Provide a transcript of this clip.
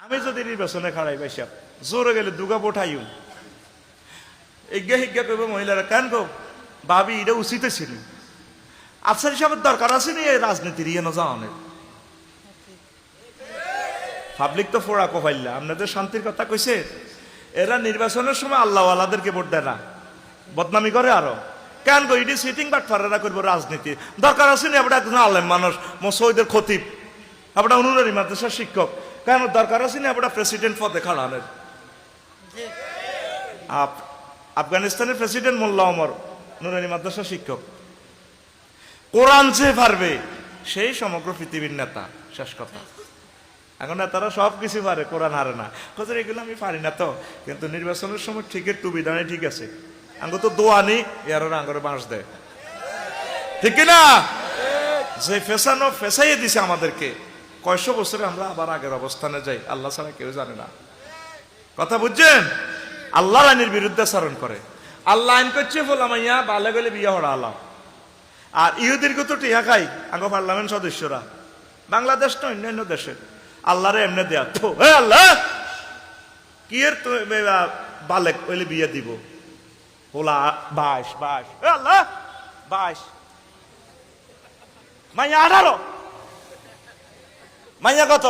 আমি যদি নির্বাচনে খাড়াই পাইছি জোরে গেলে দুগা বোঠাইও এগিয়া হিজ্ঞা করবো মহিলারা কেন গো ভাবি এটা উচিত ছিল আফসার হিসাবের দরকার আছে নি এই রাজনীতির ইয়ে নজানের পাবলিক তো ফোড়া কোফাইল্লা আপনাদের শান্তির কথা কইছে এরা নির্বাচনের সময় আল্লাহওয়ালাদেরকে ভোট দেয় না বদনামি করে আরো কেন গো ইডি সিটিং বাট ফারেরা করবো রাজনীতি দরকার আছে নি আপনার একজন আলেম মানুষ মসজিদের খতিব আপনার অনুরারী মাদ্রাসার শিক্ষক কেন দরকার আছে না আপনার প্রেসিডেন্ট পদে খাড়ানোর আফগানিস্তানের প্রেসিডেন্ট মোল্লা ওমর নুরানি মাদ্রাসা শিক্ষক কোরআন যে পারবে সেই সমগ্র পৃথিবীর নেতা শেষ কথা এখন নেতারা সব কিছু পারে কোরআন হারে না কোথাও এগুলো আমি পারি না তো কিন্তু নির্বাচনের সময় ঠিকই টুবি দাঁড়ে ঠিক আছে আঙ্গো তো দোয়া নি এর আঙ্গরে বাঁশ দেয় ঠিক না যে ফেসানো ফেসাইয়ে দিছে আমাদেরকে কয়শো বছরে আমরা আবার আগের অবস্থানে যাই আল্লাহ ছাড়া কেউ জানে না কথা বুঝছেন আল্লাহ আইনের বিরুদ্ধে আচরণ করে আল্লাহ আইন করছে ফলামাইয়া বালে গেলে বিয়ে হরা আল্লাহ আর ইহুদিরকে তো টিহা খাই আগে পার্লামেন্ট সদস্যরা বাংলাদেশ না অন্যান্য দেশে আল্লাহরে এমনি দেয়া তো আল্লাহ কি এর বালে কইলে বিয়ে দিব ওলা 22 আল্লাহ 22 মাইয়া 18 মাইয়া কত